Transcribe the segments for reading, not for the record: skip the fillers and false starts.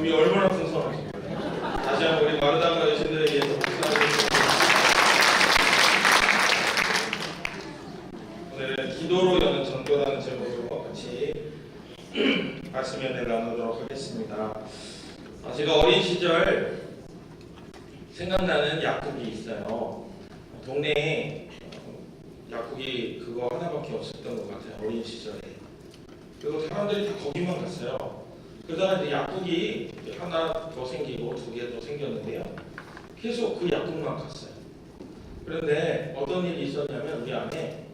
기쁨이 얼마나 풍성하십니까? 다시 한번 우리 마르다마 여신들에 위해서 박수하겠습니다. 오늘은 기도로 여는 전도라는 제목으로 같이 말씀 연회를 나누도록 하겠습니다. 제가 어린 시절 생각나는 약국이 있어요. 동네에 약국이 그거 하나밖에 없었던 것 같아요. 어린 시절에. 그리고 사람들이 다 거기만 갔어요. 그러다가 이제 약국이 하나 더 생기고 두 개 더 생겼는데요. 계속 그 약국만 갔어요. 그런데 어떤 일이 있었냐면 우리 안에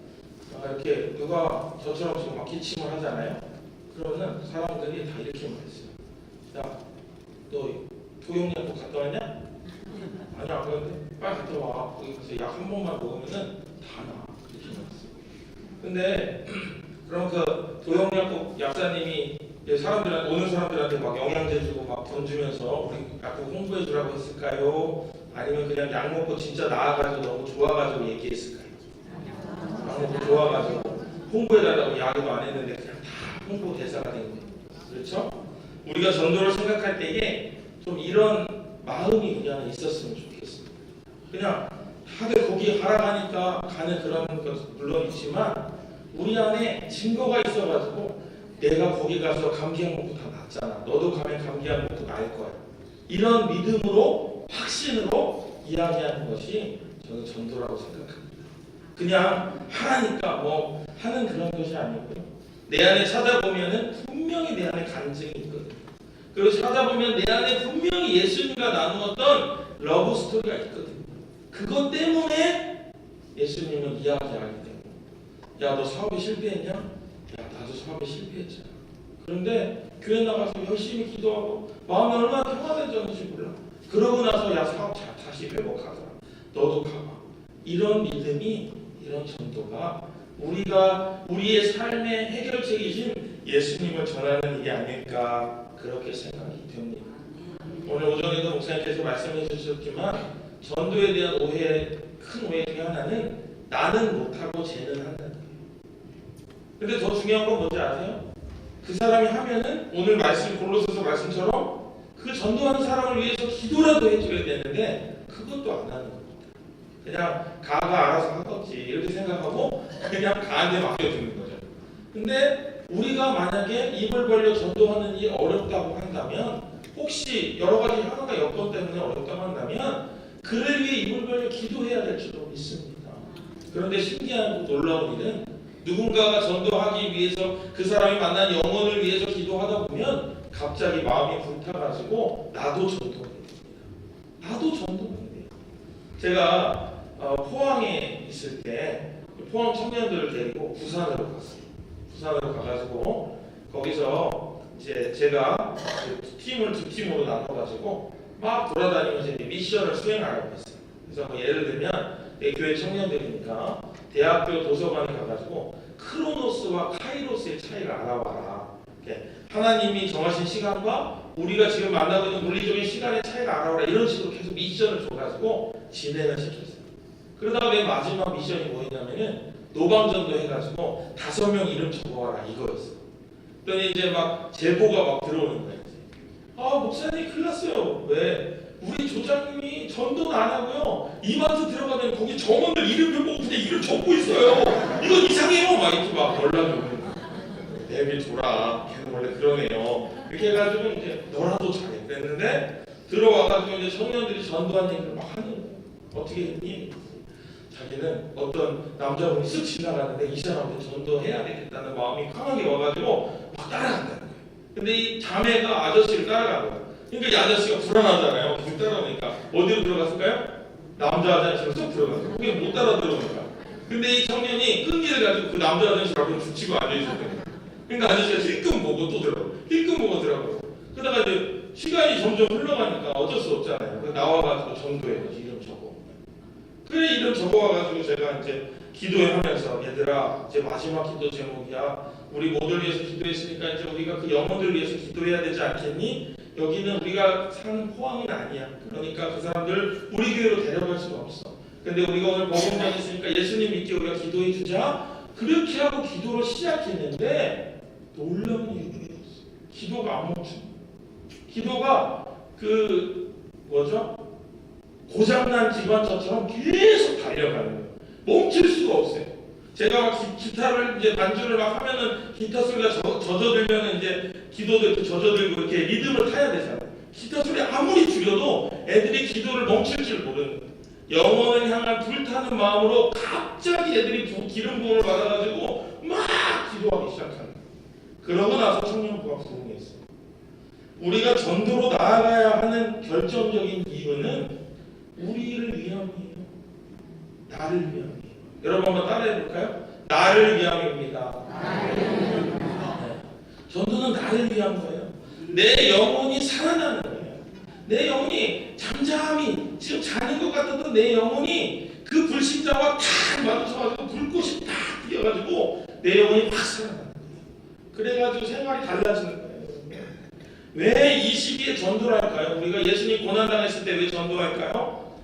이렇게 누가 저처럼 지금 막 기침을 하잖아요. 그러면 사람들이 다 이렇게 말했어요. 야, 너 토용약국 갔다 왔냐? 아니 안 그런데 빨리 갔다 와. 거기 가서 약 한 번만 먹으면은 다 나. 이렇게 말했어요. 근데 그럼 그 도용약국 약사님이 사람들한테 오는 사람들한테 막 영양제 주고 막 돈 주면서 우리 약국 홍보해 주라고 했을까요? 아니면 그냥 약 먹고 진짜 나아가지고 너무 좋아가지고 얘기했을까요? 약 먹고 좋아가지고 홍보해달라고 이야기도 안 했는데 그냥 다 홍보 대사가 된 거예요. 그렇죠? 우리가 전도를 생각할 때에 좀 이런 마음이 그냥 있었으면 좋겠습니다. 그냥 다들 거기 가라가니까 가는 그런 것 물론 있지만 우리 안에 증거가 있어가지고 내가 거기 가서 감기약 먹고 다 낫잖아. 너도 가면 감기약 먹고 나을 거야. 이런 믿음으로 확신으로 이야기하는 것이 저는 전도라고 생각합니다. 그냥 하라니까 뭐 하는 그런 것이 아니고요. 내 안에 찾아보면은 분명히 내 안에 간증이 있거든요. 그리고 찾아보면 내 안에 분명히 예수님과 나누었던 러브 스토리가 있거든요. 그것 때문에 예수님은 이야기하기 때문에 야, 너 사업에 실패했냐? 야, 나도 사업에 실패했잖아. 그런데 교회 나가서 열심히 기도하고 마음이 얼마나 평안해졌는지 몰라. 그러고 나서 야, 사업 다시 회복하더라. 너도 가봐. 이런 믿음이, 이런 전도가 우리가 우리의 삶의 해결책이신 예수님을 전하는 일이 아닐까 그렇게 생각이 됩니다. 오늘 오전에도 목사님께서 말씀해 주셨지만 전도에 대한 오해, 큰 오해 중에 하나는 나는 못하고 쟤는 한다는 거예요. 근데 더 중요한 건 뭔지 아세요? 그 사람이 하면은 오늘 말씀 골로새서 말씀처럼 그 전도하는 사람을 위해서 기도라도 해줘야 되는데 그것도 안 하는 겁니다. 그냥 가가 알아서 하겠지 이렇게 생각하고 그냥 가한테 맡겨주는 거죠. 근데 우리가 만약에 입을 벌려 전도하는 일이 어렵다고 한다면 혹시 여러 가지 하나가 여건 때문에 어렵다고 한다면 그를 위해 입을 벌려 기도해야 될 줄로 믿습니다. 그런데 신기하고 놀라운 일은 누군가가 전도하기 위해서 그 사람이 만난 영혼을 위해서 기도하다 보면 갑자기 마음이 불타가지고 나도 전도해야 됩니다. 나도 전도해야 돼요. 제가 포항에 있을 때 포항 청년들을 데리고 부산으로 갔어요. 부산으로 가가지고 거기서 이제 제가 두 팀으로 나눠가지고 막 돌아다니면서 이제 미션을 수행하려고 했어요. 그래서 뭐 예를 들면 내 교회 청년들이니까 대학교 도서관에 가가지고 크로노스와 카이로스의 차이를 알아봐라. 하나님이 정하신 시간과 우리가 지금 만나고 있는 물리적인 시간의 차이를 알아봐라. 이런 식으로 계속 미션을 줘가지고 진행을 시켰어요. 그러다가 맨 마지막 미션이 뭐였냐면은 노방전도 해가지고 5명 이름 적어와라 이거였어요. 그랬더니 이제 막 제보가 막 들어오는 거예요. 아, 목사님 큰일 났어요. 왜? 우리 조장님이 전도는 안 하고요. 이마트 들어가면 거기 정원들 이름표 보고 그냥 이름 적고 있어요. 이건 이상해요. 막 이렇게 막 연락이 오는 거예요. 내비둬라. 걔는 원래 그러네요. 이렇게 해가지고 이제 너라도 잘해. 그랬는데 들어와가지고 이제 청년들이 전도한 얘기를 막 하는 거예요. 어떻게 했니? 자기는 어떤 남자분이 쓱 지나가는데 이 사람한테 전도해야 되겠다는 마음이 강하게 와가지고 막 따라간다는 거예요. 근데 이 자매가 아저씨를 따라간 거예요. 그러니까 이 아저씨가 불안하잖아요. 길 따라오니까 어디로 들어갔을까요? 남자 화장실로 쏙 들어갔어요. 거기 못 따라 들어오니까. 근데 이 청년이 끈기를 가지고 그 남자 화장실 앞에 붙이고 앉아있었거든요. 그러니까 아저씨가 힐끔 보고 또 들어가고 힐끔 보고 들어가고 그러다가 이제 시간이 점점 흘러가니까 어쩔 수 없잖아요. 나와가지고 전도해요. 이름 적어. 그래 이름 적어와가지고 제가 이제 기도하면서 얘들아 이제 마지막 기도 제목이야. 우리 모두를 위해서 기도했으니까 이제 우리가 그 영혼들을 위해서 기도해야 되지 않겠니? 여기는 우리가 사는 포항은 아니야. 그러니까 그 사람들 우리 교회로 데려갈 수가 없어. 근데 우리가 오늘 복음 전했으니까 예수님 믿게 우리가 기도해 주자. 그렇게 하고 기도를 시작했는데 놀라운 일이 일어났어. 기도가 안 멈춰. 기도가 고장난 기관차처럼 계속 달려가는 거예요. 멈출 수가 없어요. 제가 막 기타를 이제 반주를 막 하면은 기타 소리가 젖어들면은 이제 기도도 이렇게 젖어들고 이렇게 리듬을 타야 되잖아요. 기타 소리 아무리 줄여도 애들이 기도를 멈출 줄 모르는 거예요. 영혼을 향한 불타는 마음으로 갑자기 애들이 기름 부음을 받아가지고 막 기도하기 시작하는 거예요. 그러고 나서 청년부가 부흥했어요. 우리가 전도로 나아가야 하는 결정적인 이유는 우리를 위함이에요. 나를 위함이에요. 여러분 한번 따라해 볼까요? 나를 위함입니다. 네. 전도는 나를 위한 거예요. 내 영혼이 살아나는 거예요. 내 영혼이 잠잠히 지금 자는 것 같았던 내 영혼이 그 불신자와 탁 마주쳐가지고 불꽃이 탁 뛰어가지고 내 영혼이 막 살아나는 거예요. 그래가지고 생활이 달라지는 거예요. 왜 이 시기에 전도를 할까요? 우리가 예수님 고난당했을 때 왜 전도할까요?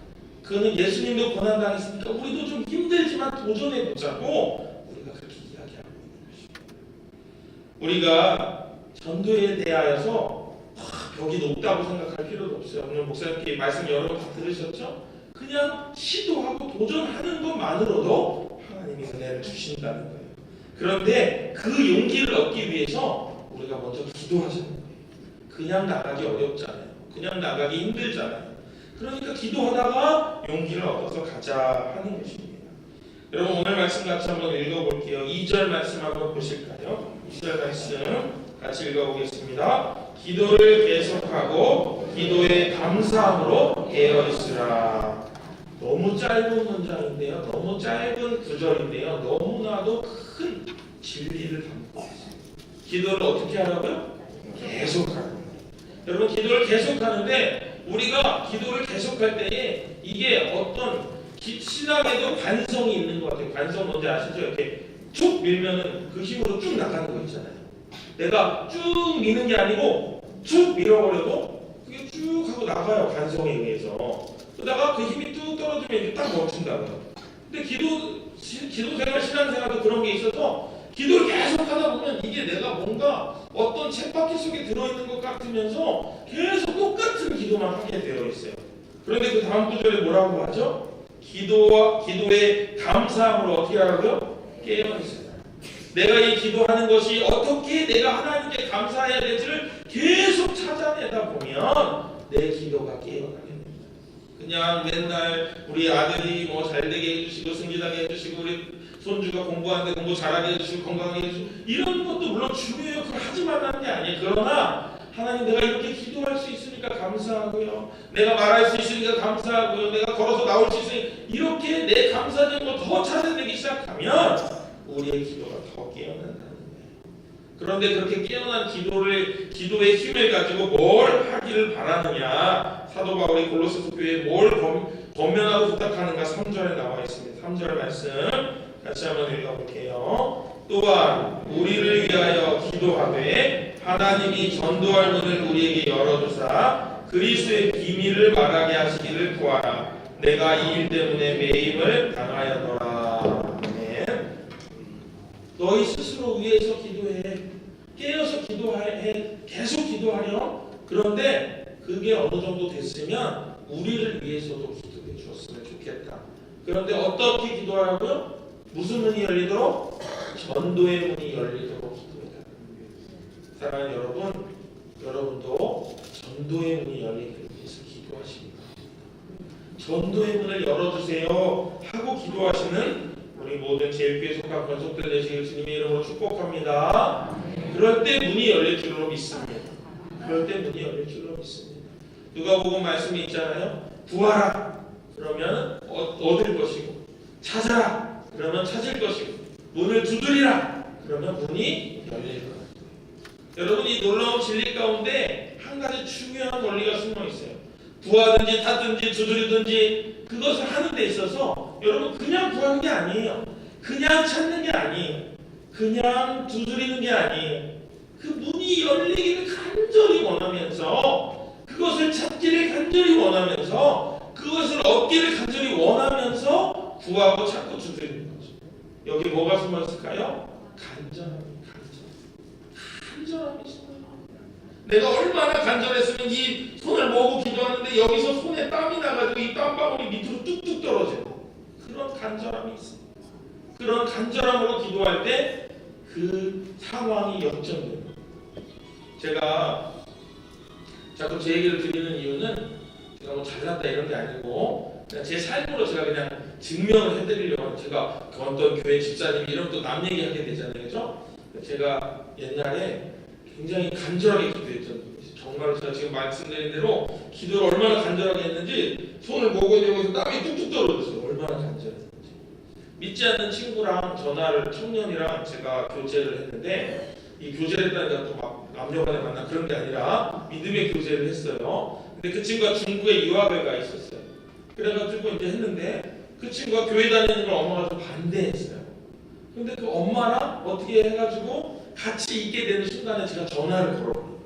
그는 예수님도 고난당했으니까 우리도 좀 힘들지만 도전해보자고 우리가 그렇게 이야기하고 있는 것입니다. 우리가 전도에 대하여서 벽이 높다고 생각할 필요도 없어요. 오늘 목사님께 말씀 여러 번 다 들으셨죠? 그냥 시도하고 도전하는 것만으로도 하나님이 은혜를 주신다는 거예요. 그런데 그 용기를 얻기 위해서 우리가 먼저 기도하자는 거예요. 그냥 나가기 어렵잖아요. 그냥 나가기 힘들잖아요. 그러니까 기도하다가 용기를 얻어서 가자 하는 것입니다. 여러분 오늘 말씀 같이 한번 읽어볼게요. 2절 말씀 한번 보실까요? 2절 말씀 같이 읽어보겠습니다. 기도를 계속하고 기도에 감사함으로 깨어있으라. 너무 짧은 문장인데요. 너무 짧은 구절인데요. 너무나도 큰 진리를 담고 있어요. 기도를 어떻게 하라고요? 계속하는. 여러분 기도를 계속하는데 우리가 기도를 계속할 때에 이게 어떤 신앙에도 관성이 있는 것 같아요. 관성 뭔지 아시죠? 이렇게 쭉 밀면은 그 힘으로 쭉 나가는 거 있잖아요. 내가 쭉 미는 게 아니고 쭉 밀어버려도 그게 쭉 하고 나가요. 관성에 의해서. 그러다가 그 힘이 뚝 떨어지면 이게 딱 멈춘다고요. 근데 기도생활, 신앙생활도 그런 게 있어서 기도를 계속 하다 보면 이게 내가 뭔가 어떤 쳇바퀴 속에 들어있는 것 같으면서 계속 똑같은 기도만 하게 되어 있어요. 그런데 그 다음 구절에 뭐라고 하죠? 기도에 감사함으로 어떻게 하라고요? 깨어있어요. 내가 이 기도하는 것이 어떻게 내가 하나님께 감사해야 될지를 계속 찾아내다 보면 내 기도가 깨어나게 됩니다. 그냥 맨날 우리 아들이 뭐 잘되게 해주시고 승진하게 해주시고 우리 손주가 공부하는데 공부 잘하게 해주시고 건강하게 해주시고 이런 것도 물론 중요해요. 그걸 하지 말라는 게 아니에요. 그러나 하나님 내가 이렇게 기도할 수 있으니까 감사하고요. 내가 말할 수 있으니까 감사하고요. 내가 걸어서 나올 수 있으니까 이렇게 내 감사적인 거 더 찾아내기 시작하면 우리의 기도가 더 깨어난다는 거예요. 그런데 그렇게 깨어난 기도의 힘을 가지고 뭘 하기를 바라느냐. 사도 바울이 골로새 교회에 뭘 권면하고 부탁하는가 3절에 나와 있습니다. 3절 말씀 같이 한번 읽어볼게요. 또한 우리를 위하여 기도하되 하나님이 전도할 문을 우리에게 열어주사 그리스도의 비밀을 말하게 하시기를 구하라. 내가 이 일 때문에 매임을 당하였노라. 아멘. 너희 스스로 위해서 기도해. 깨어서 기도해. 계속 기도하렴. 그런데 그게 어느 정도 됐으면 우리를 위해서도 기도해 주었으면 좋겠다. 그런데 어떻게 기도하라고요? 무슨 문이 열리도록? 전도의 문이 열리도록 기도해라. 사랑하는 여러분, 여러분도 전도의 문이 열리기 위해서 기도하십니다. 전도의 문을 열어주세요 하고 기도하시는 우리 모든 제일교회 속한 권속들 되시길 주님의 이름으로 축복합니다. 그럴 때 문이 열릴 줄로 믿습니다. 그럴 때 문이 열릴 줄로 믿습니다. 누가복음 말씀이 있잖아요. 구하라 그러면 얻을 것이고 찾아라 그러면 찾을 것이고 문을 두드리라 그러면 문이 열릴 것이고. 여러분 이 놀라운 진리 가운데 한 가지 중요한 원리가 숨어 있어요. 구하든지 타든지 두드리든지 그것을 하는 데 있어서 여러분 그냥 구하는 게 아니에요. 그냥 찾는 게 아니에요. 그냥 두드리는 게 아니에요. 그 문이 열리기를 간절히 원하면서 그것을 찾기를 간절히 원하면서 그것을 얻기를 간절히 원하면서 구하고 찾고 두드리는 거죠. 여기 뭐가 숨어 있을까요? 간절함이 있어요. 내가 얼마나 간절했으면 이 손을 모으고 기도하는데 여기서 손에 땀이 나가지고 이 땀방울이 밑으로 뚝뚝 떨어져요. 그런 간절함이 있습니다. 그런 간절함으로 기도할 때 그 상황이 역전돼요. 제가 자꾸 제 얘기를 드리는 이유는 제가 뭐 잘났다 이런 게 아니고 그냥 제 삶으로 제가 그냥 증명을 해드리려고. 제가 어떤 교회 집사님이 이러면 또 남 얘기하게 되잖아요. 그죠? 제가 옛날에 굉장히 간절하게 기도했죠. 정말 제가 지금 말씀드린 대로 기도를 얼마나 간절하게 했는지 손을 모으고 있는 땀이 뚝뚝 떨어졌어요. 얼마나 간절했는지. 믿지 않는 친구랑 전화를 청년이랑 제가 교제를 했는데 이 교제를 했다니까 또 막 남녀간에 만나 그런 게 아니라 믿음의 교제를 했어요. 근데 그 친구가 중국에 유학을 가 있었어요. 그래가지고 이제 했는데 그 친구가 교회 다니는 걸 엄마가 좀 반대했어요. 근데 그 엄마랑 어떻게 해가지고 같이 있게 되는 순간에 제가 전화를 걸어버려요.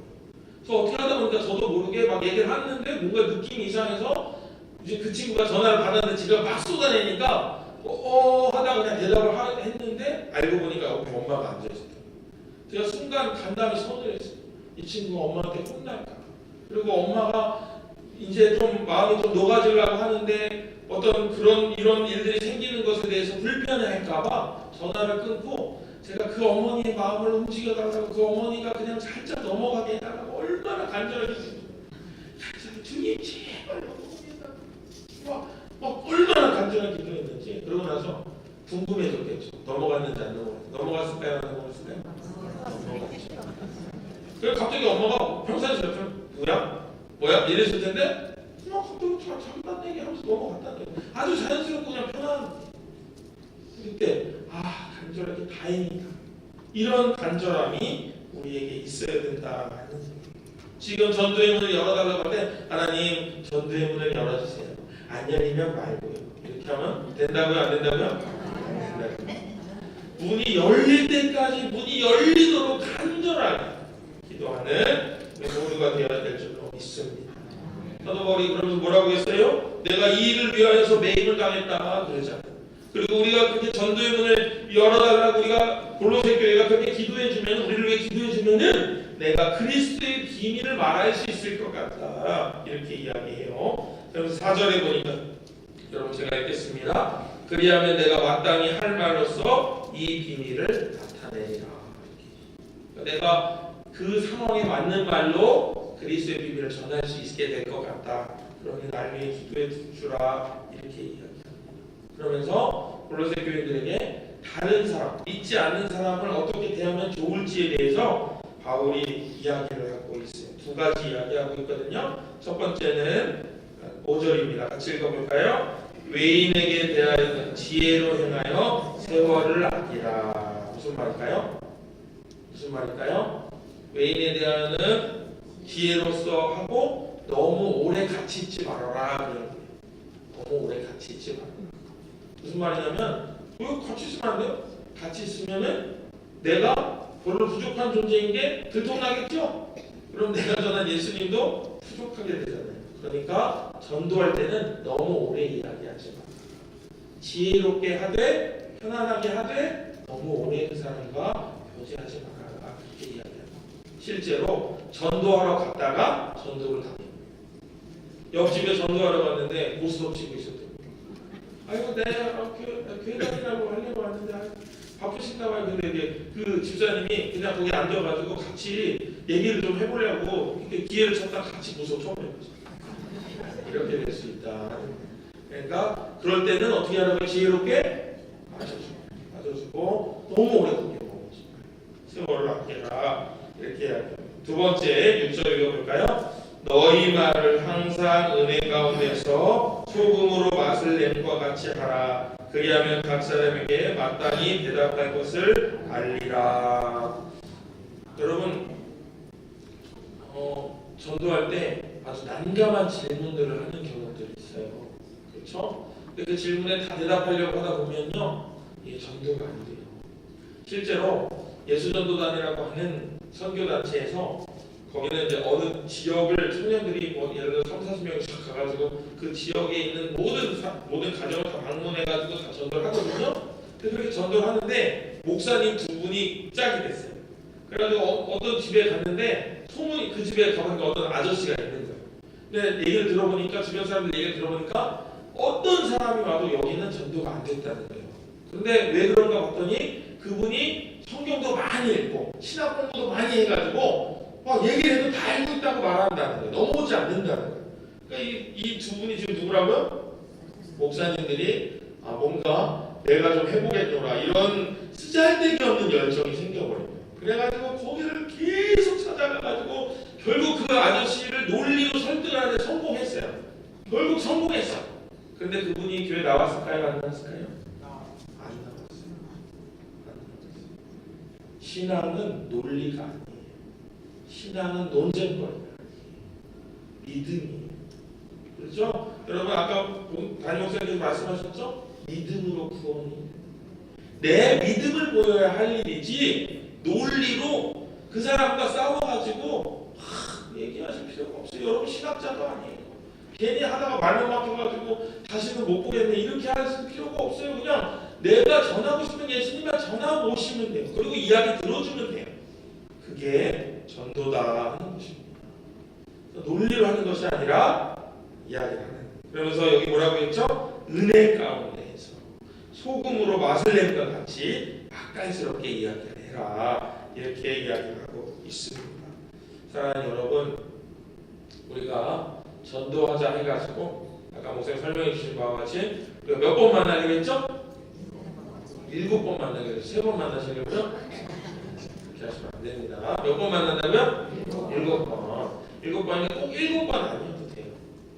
그래서 어떻게 하다 보니까 저도 모르게 막 얘기를 하는데 뭔가 느낌이 이상해서 이제 그 친구가 전화를 받았는데 제가 막 쏟아내니까 하다가 그냥 대답을 했는데 알고 보니까 옆에 엄마가 앉아있었어요. 제가 순간 간담이 서늘했어요. 이 친구가 엄마한테 혼날까. 그리고 엄마가 이제 좀 마음이 좀 녹아지려고 하는데 어떤 그런 이런 일들이 생기는 것에 대해서 불편해할까봐 전화를 끊고 제가 그 어머니의 마음을 움직여달라고 그 어머니가 그냥 살짝 넘어가게 해달라고 얼마나 간절하게 살짝 주님 제발 막 얼마나 간절하게 기도했는지. 그러고 나서 궁금해졌겠죠. 넘어갔는지 안 넘어갔는지. 넘어갔을까요? 안 넘어갔을까요? 넘어갔죠. 그래서 갑자기 엄마가 평소에 저 뭐야? 이랬을 텐데 막 갑자기 잠깐 얘기하면서 넘어갔다는 거예요. 아주 자연스럽고 그냥 편한. 그때 간절하게 다행이다. 이런 간절함이 우리에게 있어야 된다는 지금 전도의 문을 열어달라고 할 때 하나님 전도의 문을 열어주세요. 안 열리면 말고요. 이렇게 하면 된다고요? 안 된다고요? 문이 열릴 때까지 문이 열리도록 간절하게 기도하는 모두가 되어야 될 줄로 믿습니다. 사도 바울이 그러면서 뭐라고 했어요? 내가 이 일을 위하여서 매임을 당했다 그러잖아요. 그리고 우리가 그렇게 전도의 문을 열어달라고 우리가 골로새 교회가 그렇게 기도해주면 우리를 위해 기도해주면은 내가 그리스도의 비밀을 말할 수 있을 것 같다 이렇게 이야기해요. 그래서 4절에 보니까 여러분 제가 읽겠습니다. 그리하면 내가 마땅히 할 말로써 이 비밀을 나타내리라. 내가 그 상황에 맞는 말로 그리스도의 비밀을 전할 수 있게 될 것 같다. 그러니 날 위해 기도해 주라 이렇게 이야기합니다. 그러면서 골로새 교인들에게 다른 사람, 믿지 않는 사람을 어떻게 대하면 좋을지에 대해서 바울이 이야기를 하고 있어요. 두 가지 이야기하고 있거든요. 첫 번째는 5절입니다. 같이 읽어볼까요? 외인에게 대하여 지혜로 행하여 세월을 아끼라. 무슨 말일까요? 무슨 말일까요? 외인에 대하여는 지혜로서 하고 너무 오래 같이 있지 말아라. 너무 오래 같이 있지 말아라. 무슨 말이냐면 왜 같이 있으면 안 돼요? 같이 있으면은 내가 별로 부족한 존재인 게 들통나겠죠? 그럼 내가 전한 예수님도 부족하게 되잖아요. 그러니까 전도할 때는 너무 오래 이야기하지 마. 지혜롭게 하되 편안하게 하되 너무 오래 그 사람과 교제하지 말아라. 그렇게 이야기합니다. 실제로 전도하러 갔다가 전도를 당해요. 옆집에 전도하러 갔는데 고스톱 치고 있었대요. 아이고 내가 교회 다니라고 하려고 왔는데 바쁘신가 봐요. 근데 이제 그 집사님이 그냥 거기 앉아가지고 같이 얘기를 좀 해보려고 이렇게 기회를 찾다 같이 고스톱 쳐버린 거죠. 이렇게 될 수 있다. 그러니까 그럴 때는 어떻게 하라고요? 지혜롭게 맞아주고 너무 오래 끊겨 먹지 세월을 아껴라 이렇게 해야죠. 두 번째 6절 읽어볼까요? 너희 말을 항상 은혜 가운데서 소금으로 맛을 낸 것 같이 하라. 그리하면 각 사람에게 마땅히 대답할 것을 알리라. 여러분 전도할 때 아주 난감한 질문들을 하는 경우들이 있어요. 그렇죠? 근데 그 질문에 다 대답하려고 하다 보면요, 이게 전도가 안 돼요. 실제로 예수전도단이라고 하는 선교단체에서 거기는 이제 어느 지역을 청년들이 뭐 예를 들어 30-40명씩 가가지고 그 지역에 있는 모든 가정을 다 방문해가지고 다 전도를 하거든요. 그렇게 전도를 하는데 목사님 두 분이 짝이 됐어요. 그래가지고 어떤 집에 갔는데 소문이 그 집에 가보니까 어떤 아저씨가 있는 거예요. 근데 얘기를 들어보니까 주변 사람들 얘기를 들어보니까 어떤 사람이 와도 여기는 전도가 안 됐다는 거예요. 근데 왜 그런가 봤더니 그분이 성경도 많이 읽고 신학 공부도 많이 해가지고 막 얘기를 해도 다 알고 있다고 말한다는 거예요. 넘어오지 않는다는 거예요. 그러니까 이 두 분이 지금 누구라고요? 목사님들이 뭔가 내가 좀 해보겠노라 이런 쓰잘데기 없는 열정이 생겨버린 거예요. 그래가지고 거기를 계속 찾아가가지고 결국 그 아저씨를 논리로 설득하는데 성공했어요. 결국 성공했어. 근데 그분이 교회 나왔을까요? 안 나왔을까요? 안 나왔어요. 신앙은 논리가 아니에요. 신앙은 논쟁거리가 아니에요. 믿음이에요. 그렇죠? 여러분 아까 담임 목사님께서 말씀하셨죠? 믿음으로 구원이. 내 믿음을 보여야 할 일이지 논리로 그 사람과 싸워가지고 얘기하실 필요가 없어요. 여러분 신학자도 아니에요. 괜히 하다가 말만 막혀가지고 다시는 못 보겠네 이렇게 할 필요가 없어요. 그냥 내가 전하고 싶은 예수님만 전하고 오시면 돼요. 그리고 이야기 들어주면 돼요. 그게 전도다 하는 것입니다. 논리로 하는 것이 아니라 이야기를 하는. 그러면서 여기 뭐라고 했죠? 은혜 가운데에서 소금으로 맛을 낸 것 같이 맛깔스럽게 이야기를 해라. 이렇게 이야기를 하고 있습니다. 사랑하는 여러분, 우리가 전도하자 해가지고 아까 목사님 설명해 주신 바와 같이 우리가 몇 번 만나기로 했죠? 7번 만나기로 했죠. 3번 만나시려고요? 그렇게 하시면 안 됩니다. 몇 번 만난다고요? 7번. 7번이 꼭 7번 아니어도 돼요.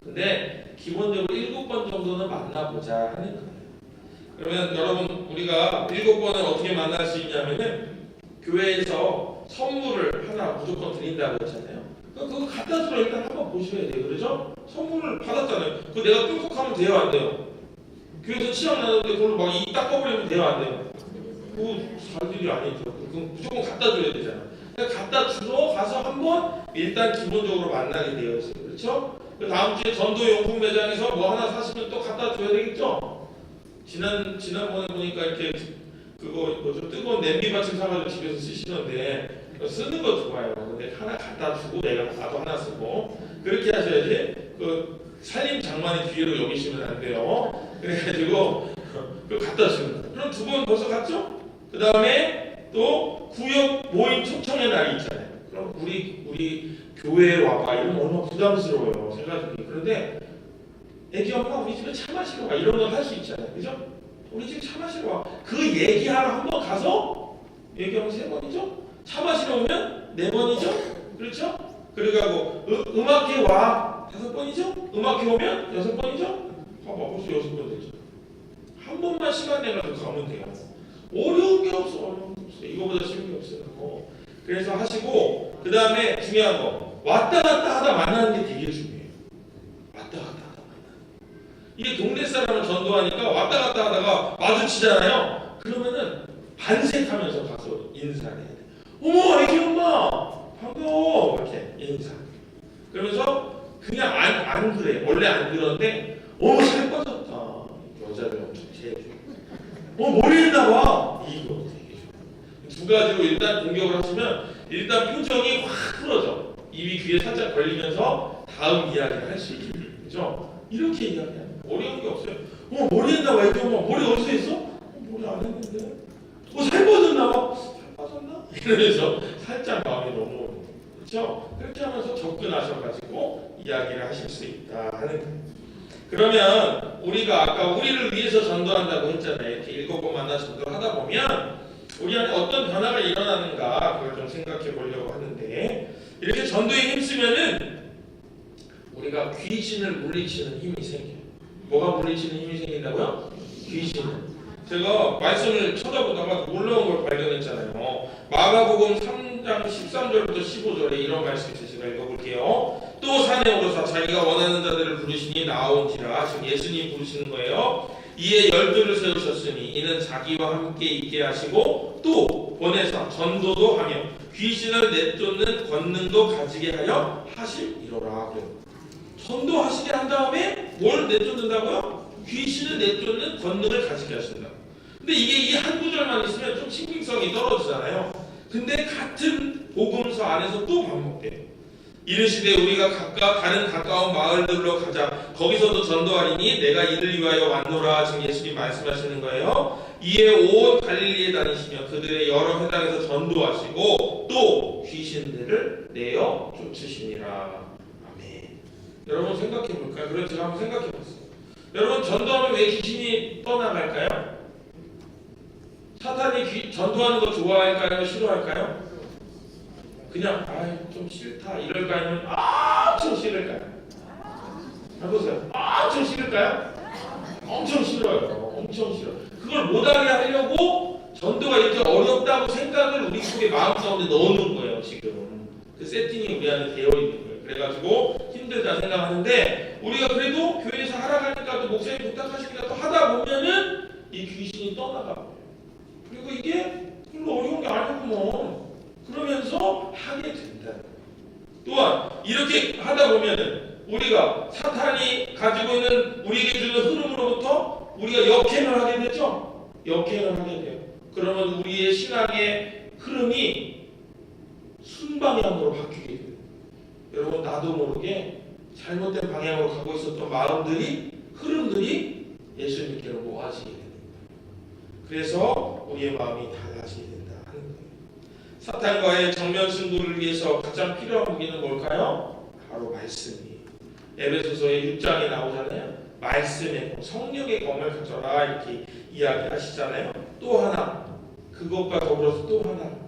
근데 기본적으로 7번 정도는 만나보자 하는 거예요. 그러면 여러분 우리가 7번을 어떻게 만날 수 있냐면은 교회에서 선물을 하나 무조건 드린다고 했잖아요. 그거 갖다 주러 일단 한번 보셔야 돼요. 그렇죠? 선물을 받았잖아요. 그거 내가 뚝뚝하면 돼요, 안 돼요? 교회에서 치약 나는데 그걸 막 이 닦아버리면 돼요, 안 돼요? 그거 살 일이 아니죠. 그럼 무조건 갖다 줘야 되잖아. 그러니까 갖다 주러 가서 한번 일단 기본적으로 만나게 되어 있어요. 그렇죠? 그 다음 주에 전도용품 매장에서 뭐 하나 사시면 또 갖다 줘야 되겠죠? 지난번에 보니까 이렇게 그거 뭐죠? 뜨거운 냄비 받침 사가지고 집에서 쓰시는데 쓰는 거 좋아요. 근데 하나 갖다 주고 내가 나도 하나 쓰고 그렇게 하셔야지 그 살림 장만의 기회로 여기시면 안 돼요. 그래가지고 그걸 갖다 주는 거예요. 그럼 2번 벌써 갔죠? 그 다음에 또 구역 모임 초청의 날이 있잖아요. 그럼 우리 교회에 와봐 이러면 얼마나 부담스러워요. 생각이. 그런데 애기 엄마 우리 집에 차 마시러 와 이런 걸 할 수 있잖아요. 그죠? 우리 집에 차 마시러 와. 그 얘기하러 한번 가서 얘기하면 3번이죠? 차 마시러 오면 4번이죠? 그렇죠? 그리고 음악회 와 5번이죠? 음악회 오면 6번이죠? 봐봐 벌써 6번 되죠. 한 번만 시간 내가지고 가면 돼요. 어려운 게 없어. 어려운 게 없어. 이거보다 쉬운 게 없어요. 그래서 하시고 그 다음에 중요한 거 왔다 갔다 하다 만나는 게 되게 중요해요. 왔다 갔다 하다 만나는 이게 동네 사람을 전도하니까 왔다 갔다 하다가 마주치잖아요. 그러면은 반색하면서 가서 인사를 해야 돼. 어머 애기 엄마 반가워 이렇게 인사. 그러면서 그냥 안 그래. 원래 안 그러는데 살 빠졌다. 여자들 엄청 제일 좋아. 머리 했나 봐. 이거 되게 좋아. 2가지로 일단 공격을 하시면 일단 표정이 확 풀어져. 입이 귀에 살짝 걸리면서 다음 이야기를 할 수 있게 돼요. 그죠? 이렇게 이야기하는 거예요. 어려운 게 없어요. 머리 했나 봐. 애기 엄마 머리 어디서 했어? 머리 안 했는데. 살 빠졌나 봐. 살 빠졌나? 이러면서 살짝 마음이 넘어오는 거예요. 그렇죠? 그렇게 하면서 접근하셔가지고 이야기를 하실 수 있다 하는 거예요. 그러면 우리가 아까 우리를 위해서 전도한다고 했잖아요. 이렇게 7번 만나 전도를 하다 보면 우리 안에 어떤 변화가 일어나는가 그걸 좀 생각해 보려고 하는데 이렇게 전도에 힘쓰면은 우리가 귀신을 물리치는 힘이 생겨요. 뭐가 물리치는 힘이 생긴다고요? 귀신을. 제가 말씀을 쳐다보다가 놀라운 걸 발견했잖아요. 마가복음 3장 13절부터 15절에 이런 말씀이 있어요. 제가 읽어볼게요. 또 산에 오르사 자기가 원하는 자들을 부르시니 나온지라. 지금 예수님 부르시는 거예요. 이에 12를 세우셨으니 이는 자기와 함께 있게 하시고 또 보내사 전도도 하며 귀신을 내쫓는 권능도 가지게 하여 하시리로라. 전도하시게 한 다음에 뭘 내쫓는다고요? 귀신을 내쫓는 권능을 가지게 하신다. 근데 이게 이 한 구절만 있으면 좀 신빙성이 떨어지잖아요. 근데 같은 복음서 안에서 또 반복돼요. 이르시되 우리가 각각 다른 가까운 마을들로 가자. 거기서도 전도하리니 내가 이를 위하여 왔노라. 지금 예수님 말씀하시는 거예요. 이에 온 갈릴리에 다니시며 그들의 여러 회당에서 전도하시고 또 귀신들을 내어 쫓으시니라. 아멘. 여러분 생각해 볼까요? 그럼 제가 한번 생각해 봤어요. 여러분 전도하면 왜 귀신이 떠나갈까요? 사탄이 전도하는 거 좋아할까요? 싫어할까요? 그냥 좀 싫다 이럴까요? 엄청 싫을까요? 해보세요. 엄청 싫을까요? 엄청 싫어요. 엄청 싫어. 그걸 못하게 하려고 전도가 이렇게 어렵다고 생각을 우리 속에 마음가운데 넣어놓은 거예요. 지금 그 세팅이 우리 안에 되어 있는 거예요. 그래가지고 힘들다 생각하는데 우리가 그래도 교회에서 하라 하니까 또 목사님 부탁하시니까 또 하다 보면은 이 귀신이 떠나가고 그리고 이게 별로 어려운 게 아니구먼 그러면서 하게 된다. 또한 이렇게 하다 보면은 우리가 사탄이 가지고 있는 우리에게 주는 흐름으로부터 우리가 역행을 하게 되죠. 역행을 하게 돼요. 그러면 우리의 신앙의 흐름이 순방향으로 바뀌게 돼요. 여러분 나도 모르게 잘못된 방향으로 가고 있었던 마음들이 흐름들이 예수님께로 모아지게 됩니다. 그래서 우리의 마음이 달라지게 된다 하는 거예요. 사탄과의 정면 승부를 위해서 가장 필요한 무기는 뭘까요? 바로 말씀이에요. 에베소서의 6장에 나오잖아요. 말씀의 성령의 검을 가져라 이렇게 이야기하시잖아요. 또 하나 그것과 더불어서 또 하나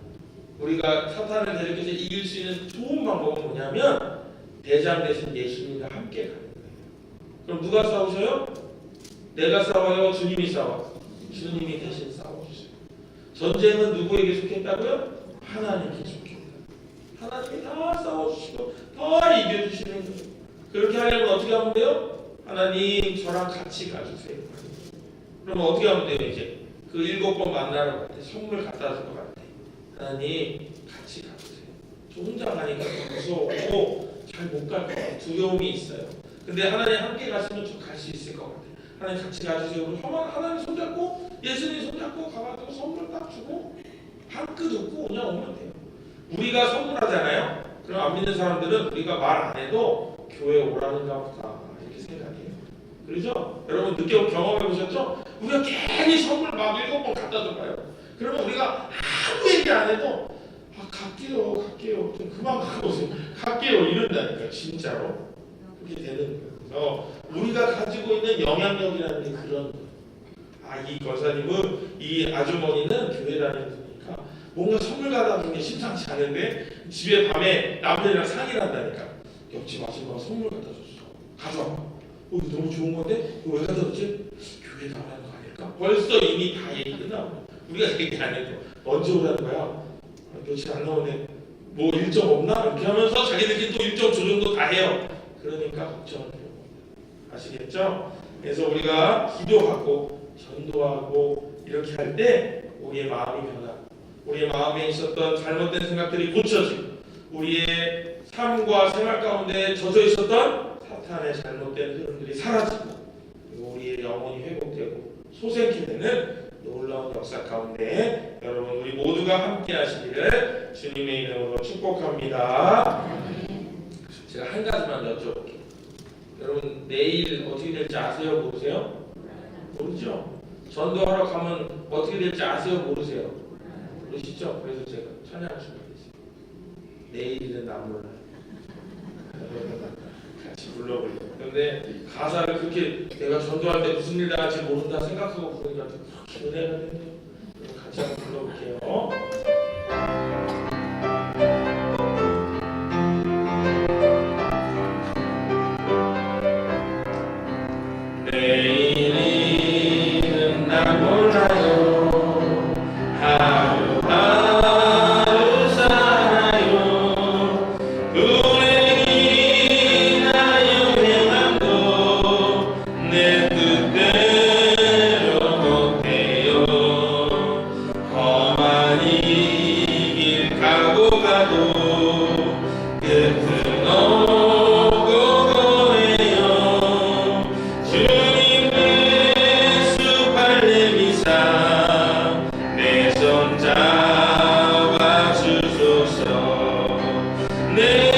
우리가 사탄을 대적해서 이길 수 있는 좋은 방법은 뭐냐면 대장 대신 예수님과 함께 가는 거예요. 그럼 누가 싸우셔요? 내가 싸워요? 주님이 싸워요? 주님이 대신 싸워주세요. 전쟁은 누구에게 속했다고요? 하나님께 속했다. 하나님이 다 싸워주시고 다 이겨주시는 거예요. 그렇게 하려면 어떻게 하면 돼요? 하나님 저랑 같이 가주세요. 그러면 어떻게 하면 돼요? 이제 그 7번 만나러 갈 때 선물 갖다 줄 것 같아. 하나님 같이 가주세요. 저 혼자 가니까 무서웠고 잘 못 갈 것 같아요. 두려움이 있어요. 근데 하나님 함께 가시면 좀 갈 수 있을 것 같아요. 하나님 같이 가주세요. 하나님 손잡고 예수님 손잡고 가가지고 선물 딱 주고 한 끗 웃고 그냥 오면 돼요. 우리가 선물하잖아요. 그럼 안 믿는 사람들은 우리가 말 안 해도 교회 오라는가 보다 이렇게 생각해요. 그렇죠? 여러분 느껴 경험해 보셨죠? 우리가 괜히 선물 막 7번 갖다 줘봐요. 그러면 우리가 아무 얘기 안 해도 갈게요. 좀 그만 가고 오세요. 갈게요. 이런다니까 진짜로. 그렇게 되는 거예요. 그래서 우리가 가지고 있는 영향력이라는 게 그런 거예요. 이 권사님은 이 아주머니는 교회 다니는 분이니까 뭔가 선물 갖다 주는 게 심상치 않은데 집에 밤에 남편이랑 상의를 한다니까 옆집 아줌마가 선물 갖다 줬어. 가져와. 이거 너무 좋은 건데 이거 왜 갖다 줬지? 교회 나가는 거 아닐까? 벌써 이미 다 얘기 끝나고 우리가 얘기 안 해도 언제 오라는 거야? 며칠 안 나오네. 뭐 일정 없나? 이렇게 하면서 자기들끼리 또 일정 조정도 다 해요. 그러니까 걱정을 해요. 아시겠죠? 그래서 우리가 기도하고 전도하고 이렇게 할 때 우리의 마음이 변하고 우리의 마음에 있었던 잘못된 생각들이 고쳐지고 우리의 삶과 생활 가운데 젖어 있었던 사탄의 잘못된 흐름들이 사라지고 그리고 우리의 영혼이 회복되고 소생케 되는 놀라운 역사 가운데 여러분 우리 모두가 함께 하시기를 주님의 이름으로 축복합니다. 제가 한 가지만 여쭤볼게요. 여러분 내일 어떻게 될지 아세요? 모르세요? 모르죠? 전도하러 가면 어떻게 될지 아세요? 모르세요? 모르시죠? 그래서 제가 찬양을 준비했어요. 내일은 안 몰라요. 같이 불러보려고. 그런데 가사를 그렇게 내가 전도할 때 무슨 일 나갈지 모른다 생각하고 부르니까 그렇게 은혜가 되네요. 같이 한번 불러볼게요. 내일은 난 몰라요. 하루하루 살아요. 불행이나 영행함도 내 뜻대로 못해요. 험한 일 네.